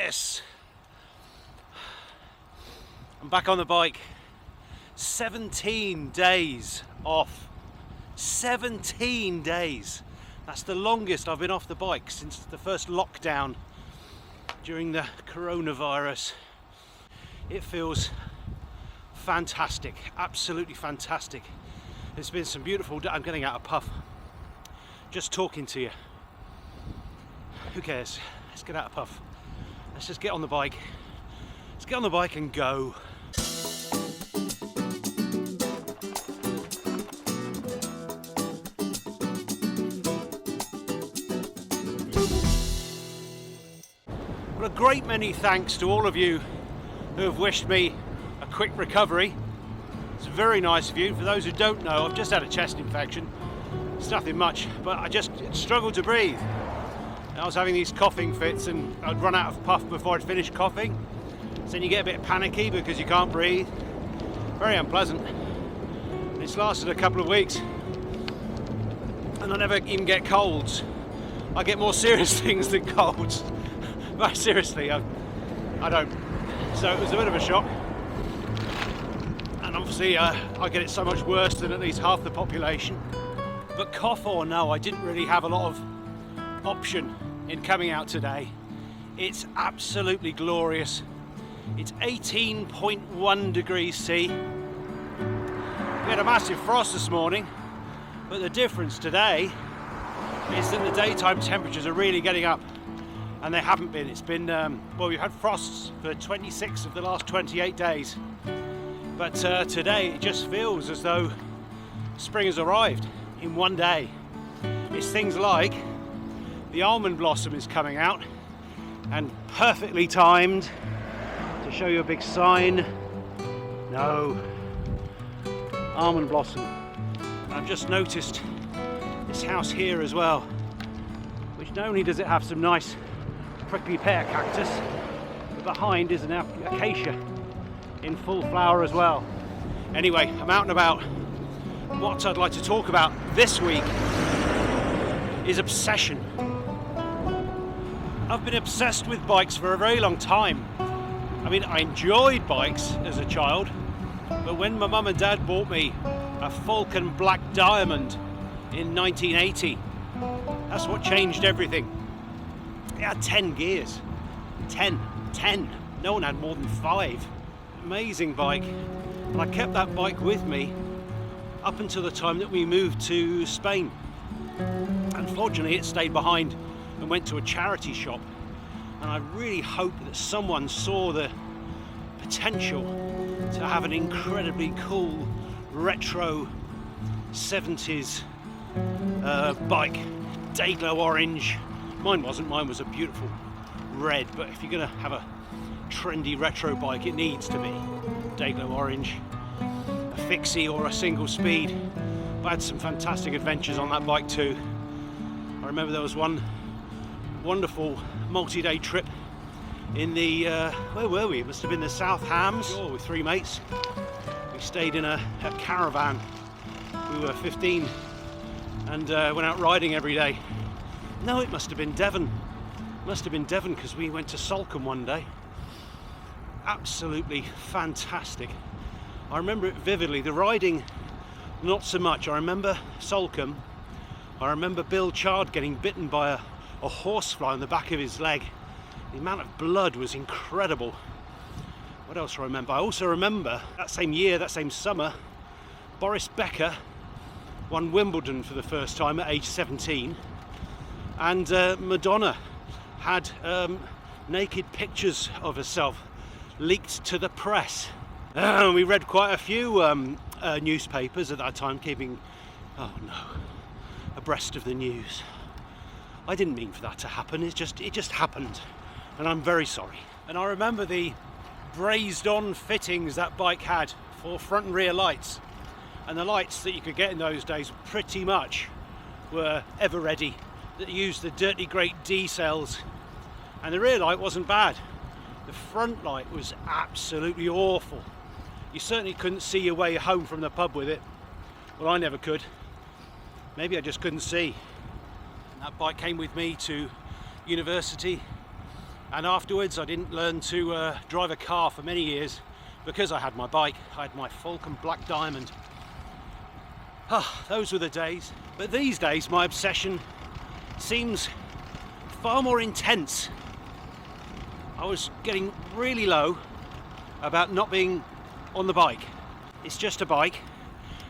Yes! I'm back on the bike. 17 days off. 17 days. That's the longest I've been off the bike since the first lockdown during the coronavirus. It feels fantastic, absolutely fantastic. There's been some beautiful I'm getting out of puff just talking to you. Who cares? Let's get out of puff. Let's just get on the bike. Let's get on the bike and go. Well, a great many thanks to all of you who have wished me a quick recovery. It's very nice of you. For those who don't know, I've just had a chest infection. It's nothing much, but I just struggled to breathe. I was having these coughing fits and I'd run out of puff before I'd finished coughing. So then you get a bit panicky because you can't breathe. Very unpleasant. And it's lasted a couple of weeks. And I never even get colds. I get more serious things than colds. But seriously, I don't. So it was a bit of a shock. And obviously I get it so much worse than at least half the population. But cough or no, I didn't really have a lot of option in coming out today. It's absolutely glorious. It's 18.1 degrees C. We had a massive frost this morning, but the difference today is that the daytime temperatures are really getting up, and they haven't been. It's been, well, we've had frosts for 26 of the last 28 days, but today it just feels as though spring has arrived in one day. It's things like the almond blossom is coming out, and perfectly timed to show you a big sign. No, almond blossom. And I've just noticed this house here as well, which not only does it have some nice prickly pear cactus, but behind is an acacia in full flower as well. Anyway, I'm out and about. What I'd like to talk about this week is obsession. I've been obsessed with bikes for a very long time. I mean, I enjoyed bikes as a child, but when my mum and dad bought me a Falcon Black Diamond in 1980, that's what changed everything. It had 10 gears. 10. No one had more than 5. Amazing bike. And I kept that bike with me up until the time that we moved to Spain. Unfortunately, it stayed behind and went to a charity shop, and I really hope that someone saw the potential to have an incredibly cool retro 70s bike, Dayglow orange. Mine wasn't, mine was a beautiful red, but if you're going to have a trendy retro bike, it needs to be Dayglow orange, a fixie or a single speed. I had some fantastic adventures on that bike too. I remember there was one wonderful multi-day trip in the, where were we? It must have been the South Hams, with 3 mates. We stayed in a caravan. We were 15 and went out riding every day. No, it must have been Devon. It must have been Devon because we went to Salcombe one day. Absolutely fantastic. I remember it vividly. The riding, not so much. I remember Salcombe. I remember Bill Chard getting bitten by a horsefly on the back of his leg. The amount of blood was incredible. What else do I remember? I also remember that same year, that same summer, Boris Becker won Wimbledon for the first time at age 17, and Madonna had naked pictures of herself leaked to the press. We read quite a few newspapers at that time, keeping, oh no, abreast of the news. I didn't mean for that to happen. It just happened, and I'm very sorry. And I remember the brazed-on fittings that bike had for front and rear lights, and the lights that you could get in those days pretty much were ever ready, that used the dirty great D cells, and the rear light wasn't bad. The front light was absolutely awful. You certainly couldn't see your way home from the pub with it. Well, I never could. Maybe I just couldn't see. And that bike came with me to university, And afterwards I didn't learn to drive a car for many years because I had my bike. I had my Falcon Black Diamond. Those were the days. But these days my obsession seems far more intense. I was getting really low about not being on the bike. It's just a bike,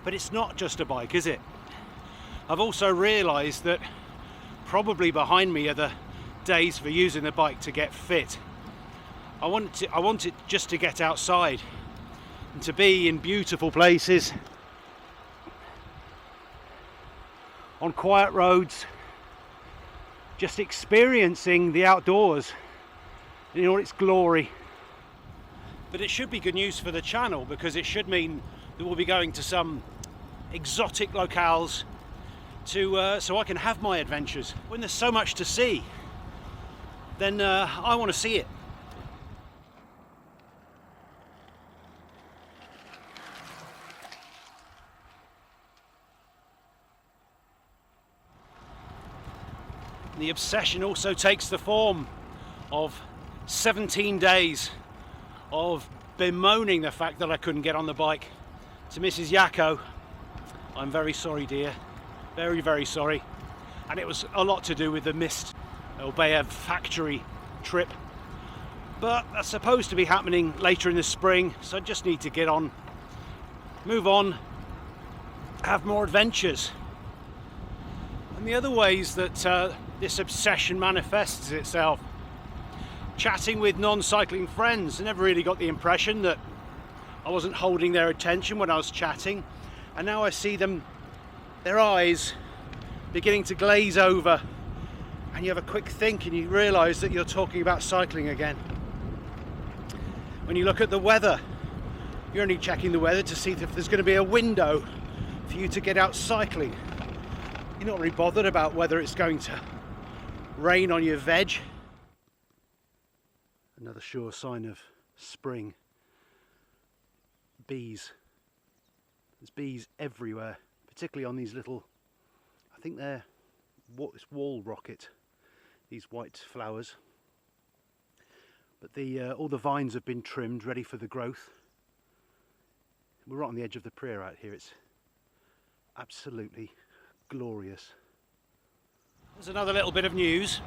but it's not just a bike, is it? I've also realised that probably behind me are the days for using the bike to get fit. I want it just to get outside and to be in beautiful places, on quiet roads, just experiencing the outdoors in all its glory. But it should be good news for the channel, because it should mean that we'll be going to some exotic locales so I can have my adventures. When there's so much to see, then I want to see it. The obsession also takes the form of 17 days of bemoaning the fact that I couldn't get on the bike. To Mrs. Yako, I'm very sorry, dear. Very, very sorry. And it was a lot to do with the missed Obeya factory trip. But that's supposed to be happening later in the spring, so I just need to get on, move on, have more adventures. And the other ways that this obsession manifests itself: chatting with non-cycling friends. I never really got the impression that I wasn't holding their attention when I was chatting, and now I see them, their eyes beginning to glaze over, and you have a quick think and you realise that you're talking about cycling again. When you look at the weather, you're only checking the weather to see if there's going to be a window for you to get out cycling. You're not really bothered about whether it's going to rain on your veg. Another sure sign of spring. Bees. There's bees everywhere, particularly on these little, I think they're this wall rocket, these white flowers. But all the vines have been trimmed, ready for the growth. We're right on the edge of the Prior out here. It's absolutely glorious. There's another little bit of news.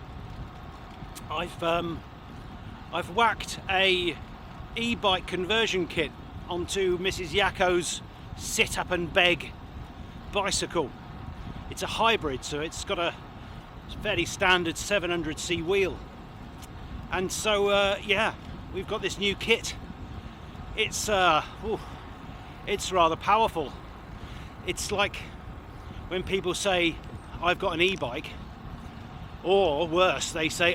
I've whacked a e-bike conversion kit onto Mrs. Yako's sit up and beg bicycle. It's a hybrid, so it's got a fairly standard 700c wheel. And so yeah, we've got this new kit. It's rather powerful. It's like when people say I've got an e-bike, or worse, they say,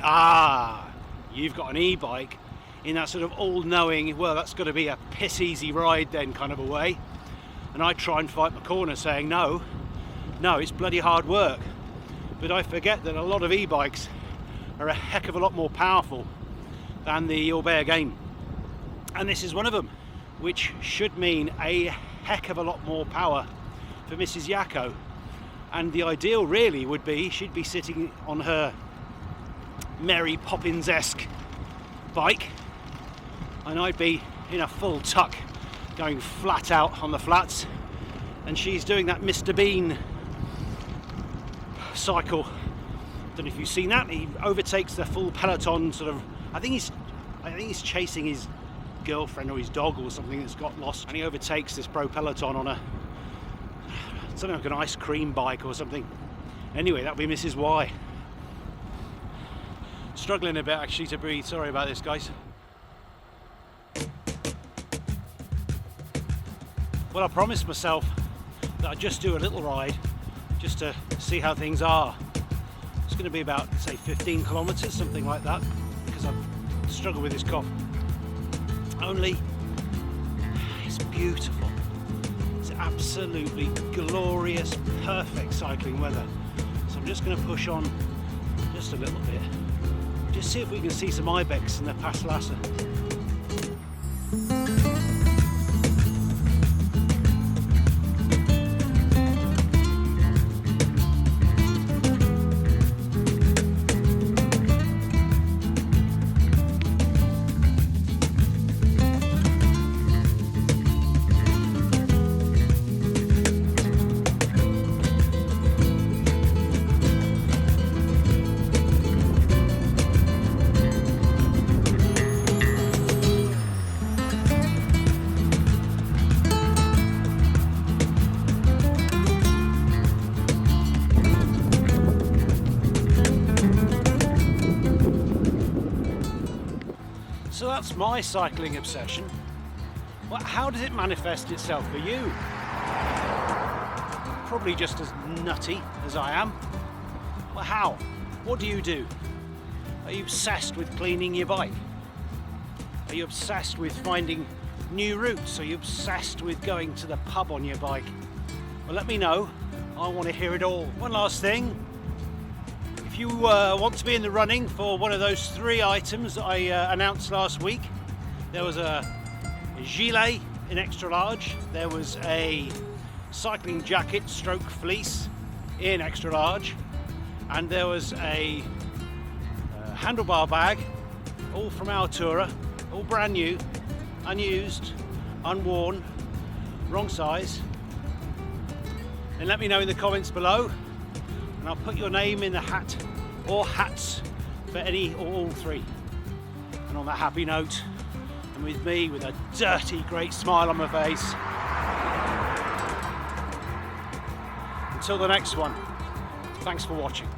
you've got an e-bike, in that sort of all-knowing, well, that's got to be a piss easy ride then kind of a way. And I try and fight my corner saying no, it's bloody hard work. But I forget that a lot of e-bikes are a heck of a lot more powerful than the yakoridesagain, and this is one of them, which should mean a heck of a lot more power for Mrs. Yako. And the ideal really would be she'd be sitting on her Mary Poppins-esque bike, and I'd be in a full tuck going flat out on the flats, and she's doing that Mr. Bean cycle. Don't know if you've seen that. He overtakes the full peloton, sort of. I think he's chasing his girlfriend or his dog or something that's got lost, and he overtakes this pro peloton on a, something like an ice cream bike or something. Anyway, that'll be Mrs. Y. Struggling a bit actually to breathe. Sorry about this, guys. Well, I promised myself that I'd just do a little ride just to see how things are. It's going to be about, say, 15 kilometres, something like that, because I've struggled with this cough. Only, it's beautiful. It's absolutely glorious, perfect cycling weather. So I'm just going to push on just a little bit. Just see if we can see some ibex in the Pass Lassa. So that's my cycling obsession. Well, how does it manifest itself for you? Probably just as nutty as I am. Well, how? What do you do? Are you obsessed with cleaning your bike? Are you obsessed with finding new routes? Are you obsessed with going to the pub on your bike? Well, let me know. I want to hear it all. One last thing. If you want to be in the running for one of those 3 items that I announced last week, there was a gilet in extra large, there was a cycling jacket stroke fleece in extra large, and there was a handlebar bag, all from Altura, all brand new, unused, unworn, wrong size. And let me know in the comments below, and I'll put your name in the hat or hats for any or all 3. And on that happy note, and with me with a dirty great smile on my face, until the next one, thanks for watching.